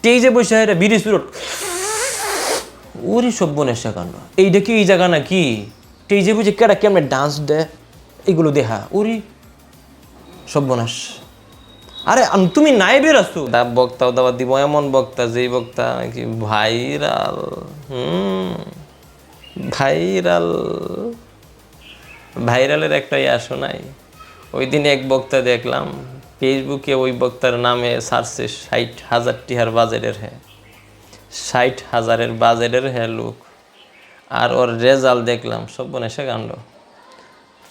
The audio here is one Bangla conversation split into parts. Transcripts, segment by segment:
টেজে বসে এরা বিড়ি সুরট ওরই সব্যনেশা কাণ্ড। এইটা কি এই জায়গা নাকি? টেজে বসে কেডা কেমনে ডান্স দেয় এগুলো দেখা ওরই সব্যনাশ। আরে তুমি নাইবে রাসু বক্তাও দাওয়া দিব, এমন বক্তা যেই বক্তা নাকি ভাইরাল। ভাইরাল ভাইরালের একটাই আসো নাই। ওই দিন এক বক্তা দেখলাম ফেসবুকে, ওই বক্তার নামে সার্চে 60,000 টিহার বাজেটের, 60,000 বাজেটের লোক। আর ওর রেজাল্ট দেখলাম সব্যনেশা কাণ্ড।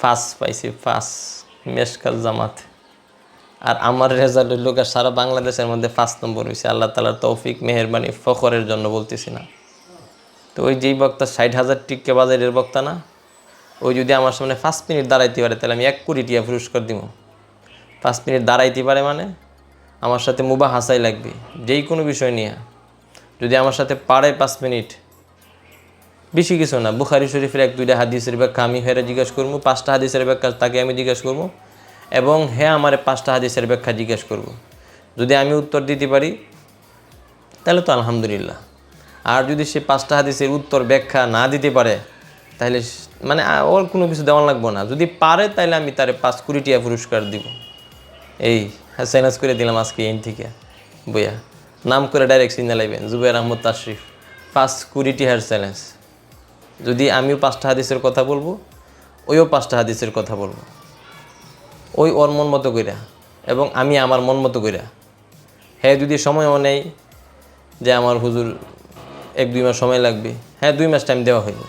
ফার্স্ট পাইছি, ফার্স্ট মেশকাল জামাত। আর আমার রেজাল্ট হইল সারা বাংলাদেশের মধ্যে 5 নম্বর হয়েছে। আল্লাহ তাআলার তৌফিক মেহেরবানি ফখরের জন্য বলতেছি না। তো ওই যেই বক্তা 60,000 টিকা বাজারের বক্তা না, ওই যদি আমার সামনে 5 মিনিট দাঁড়াইতে পারে তাহলে আমি 1 কোটি টিয়া পুরস্কার দিব। 5 মিনিট দাঁড়াইতে পারে মানে আমার সাথে মুবা হাসাই লাগবে যেই কোনো বিষয় নিয়ে। যদি আমার সাথে পারে 5 মিনিট, বেশি কিছু না, বুখারী শরীফের 1-2টা হাদিসের ব্যাখ্যা আমি হেরে জিজ্ঞেস করবো, 5টা হাদিসের ব্যাখ্যা তাকে আমি জিজ্ঞেস করবো, এবং আমার 5টা হাদিসের ব্যাখ্যা জিজ্ঞেস করব। যদি আমি উত্তর দিতে পারি তাহলে তো আলহামদুলিল্লাহ। আর যদি সে 5টা হাদিসের উত্তর ব্যাখ্যা না দিতে পারে তাহলে মানে ওর কোনো কিছু দেওয়া লাগবে না। যদি পারে তাহলে আমি তারে 5 কোটি টাকা পুরস্কার দিব। এই চ্যালেঞ্জ করে দিলাম আজকে এন থেকে বইয়া, নাম করে ডাইরেক্ট সিগন্যাল আইবেন জুবাইর আহমদ তাশরিফ, 5 কোটি টাকার চ্যালেঞ্জ। যদি আমিও 5টা হাদিসের কথা বলবো, ওইও 5টা হাদিসের কথা বলবো, ওই ওর মন মতো কইরা এবং আমি আমার মন মতো কইরা। যদি সময়ও নেই যে আমার হুজুর 1-2 মাস সময় লাগবে, 2 মাস টাইম দেওয়া হইব।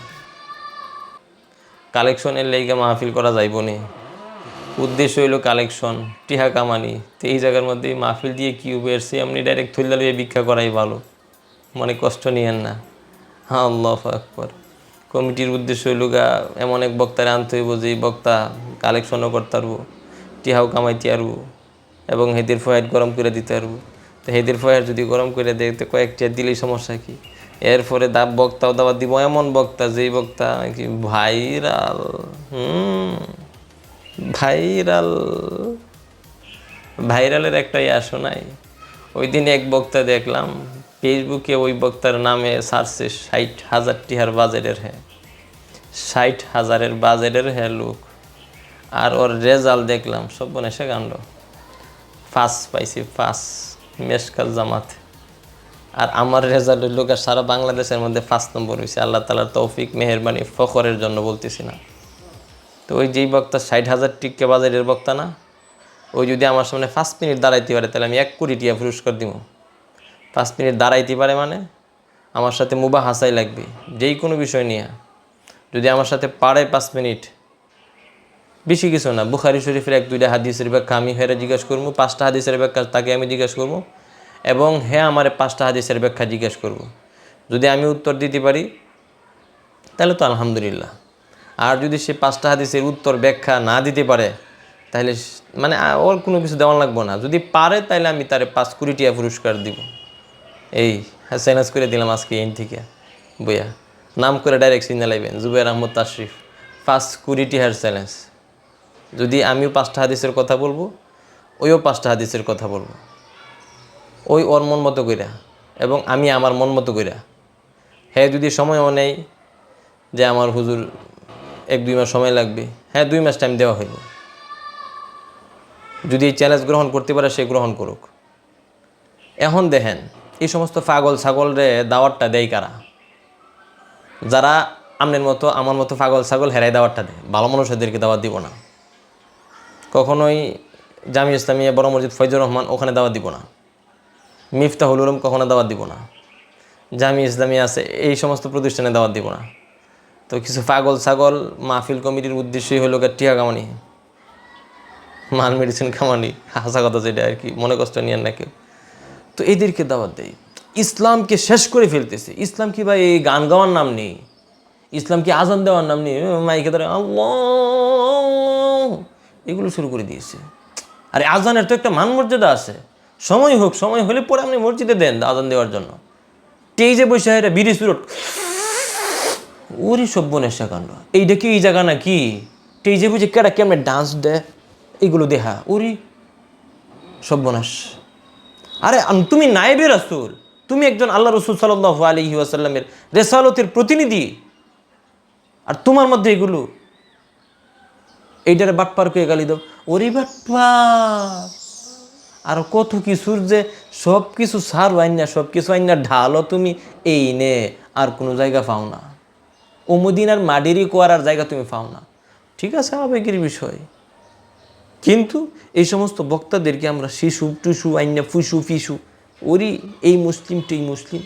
কালেকশনের লেগে মাহফিল করা যাইব নি, উদ্দেশ্য হইল কালেকশন, টিহা কামানি। তো এই জায়গার মধ্যে মাহফিল দিয়ে কি বেরছে, এমনি ডাইরেক্ট থইলা লইয়ে ভিক্ষা করাই ভালো, মানে কষ্ট নিয়েন না। আল্লাহু আকবার। কমিটির উদ্দেশ্য হইল এমন এক বক্তারে আনতে হইব যে বক্তা কালেকশনও করতে পারবো, টিহাও কামাইতে পারবো, এবং হেদের ফয়ার গরম করে দিতে পারবো। তো হেদের ফয়ার যদি গরম করে দেয় তো কয়েকটা দিলেই সমস্যা কি? এরপরে বক্তাও দাওয়া দিব, এমন বক্তা যেই বক্তা নাকি ভাইরাল। ভাইরাল ভাইরালের একটাই আসো নাই। ওই দিন এক বক্তা দেখলাম ফেসবুকে, ওই বক্তার নামে সার্চে 60,000 টিহার বাজেটের, 60,000 বাজেটের লোক। আর ওর রেজাল্ট দেখলাম সব্যনেশা কাণ্ড। ফার্স্ট পাইছি, ফার্স্ট মেশকাল জামাত। আর আমার রেজাল্ট হইল সারা বাংলাদেশের মধ্যে 5 নম্বর হয়েছে। আল্লাহ তাআলার তৌফিক মেহেরবানি ফখরের জন্য বলতেছি না। তো ওই যেই বক্তা 60,000 টিকা বাজারের বক্তা না, ওই যদি আমার সামনে 5 মিনিট দাঁড়াইতে পারে তাহলে আমি 1 কোটি টাকা পুরস্কার দিব। 5 মিনিট দাঁড়াইতে পারে মানে আমার সাথে মুবা হাসাই লাগবে যেই কোনো বিষয় নিয়ে। যদি আমার সাথে পারে 5 মিনিট, বেশি কিছু না, বুখারী শরীফের 1-2টা হাদিসের ব্যাখ্যা আমি হেরে জিজ্ঞেস করবো, 5টা হাদিসের ব্যাখ্যা তাকে আমি জিজ্ঞেস করবো, এবং আমার 5টা হাদিসের ব্যাখ্যা জিজ্ঞেস করব। যদি আমি উত্তর দিতে পারি তাহলে তো আলহামদুলিল্লাহ। আর যদি সে 5টা হাদিসের উত্তর ব্যাখ্যা না দিতে পারে তাহলে মানে ওর কোনো কিছু দেওয়া লাগবে না। যদি পারে তাহলে আমি তারে 5 কোটি টাকা পুরস্কার দিব। এই চ্যালেঞ্জ করে দিলাম আজকে এন থেকে বইয়া, নাম করে ডাইরেক্ট সিগন্যাল আইবেন জুবাইর আহমদ তাশরিফ, 5 কোটি টাকার চ্যালেঞ্জ। যদি আমিও 5টা হাদিসের কথা বলবো, ওইও 5টা হাদিসের কথা বলবো, ওই ওর মন মতো কইরা এবং আমি আমার মন মতো কইরা। যদি সময়ও নেই যে আমার হুজুর 1-2 মাস সময় লাগবে, 2 মাস টাইম দেওয়া হইব। যদি এই চ্যালেঞ্জ গ্রহণ করতে পারে সে গ্রহণ করুক। এখন দেখেন এই সমস্ত পাগল ছাগলরে দাওয়াতটা দেয় কারা? যারা আমনের মতো আমার মতো পাগল ছাগল হেরাই দাওয়াতটা দেয়, ভালো মানুষদেরকে দাওয়াত দিব না কখনোই। জামিয়া ইসলামিয়া বড় মসজিদ ফয়জুর রহমান ওখানে দাওয়াত দিব না, মিফতাহুল উলুম কখনো দাওয়াত দিব না, জামিয়া ইসলামিয়া আছে এই সমস্ত প্রতিষ্ঠানে দাওয়াত দিব না। তো কিছু পাগল ছাগল মাহফিল কমিটির উদ্দেশ্যই হলো টিয়া কামানি, মাল মেডিসিন কামানি, হাসা কথা যেটা আর কি, মনে কষ্ট নিয়েন না কেউ। তো এদেরকে দাওয়াত দেয়, ইসলামকে শেষ করে ফেলতেছে। ইসলাম কি ভাই এই গান গাওয়ার নাম নেই? ইসলাম কি আজান দেওয়ার নাম নেই? মাইকে ধরে আল্লাহ এগুলো শুরু করে দিয়েছে। আরে আজানের তো একটা মান মর্যাদা আছে, সময় হোক, সময় হলে পরে আপনি মসজিদে দেন আজান দেওয়ার জন্য। টেজে বসে এরা বিড়ি সুরট ওরই সব্যনেশা কাণ্ড। এইটা কি এই জায়গা নাকি? টেজে বসে কেডা কেমনে ডান্স দেয় এগুলো দেখা ওরই সব্যনাশ। আরে তুমি নাইবে রাসূল, তুমি একজন আল্লাহ রসুল সাল্লাল্লাহু আলাইহি ওয়াসাল্লামের রেসালতের প্রতিনিধি, আর তোমার মধ্যে এগুলো, এইটারে বাটপারকে গালি দাও, ওরে বাটপার। আর কত কিছুর যে সব কিছু সার আইনা, সব কিছু আইনা ঢালো তুমি, এই নে, আর কোনো জায়গা পাও না। ও মদিনার মাটিরই কোয়ারার জায়গা তুমি পাও না। ঠিক আছে, আবেগের বিষয়, কিন্তু এই সমস্ত বক্তাদেরকে আমরা শিশু টুসু আইনা ফুসু ফিসু, ওরি এই মুসলিমটাই মুসলিম,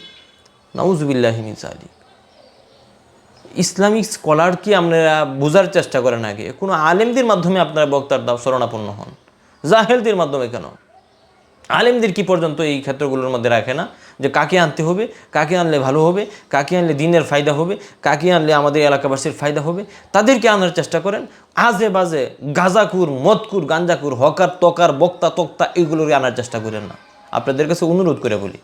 নাউজুবিল্লাহি মিন যালিক। ইসলামিক স্কলার কি আপনারা বোঝার চেষ্টা করেন আগে, কোনো আলেমদের মাধ্যমে আপনারা বক্তার দাও শরণাপন্ন হন, জাহেলদের মাধ্যমে কেন? আলেমদের কি পর্যন্ত এই ক্ষেত্রগুলোর মধ্যে রাখে না যে কাকে আনতে হবে, কাকে আনলে ভালো হবে, কাকে আনলে দিনের ফায়দা হবে, কাকে আনলে আমাদের এলাকাবাসীর ফায়দা হবে, তাদেরকে আনার চেষ্টা করেন। আজে বাজে গাঁজাকুর, মদকুর, গাঞ্জাকুর, হকার তকার, বক্তা তক্তা, এগুলোরই আনার চেষ্টা করেন না। আপনাদের কাছে অনুরোধ করে বলি,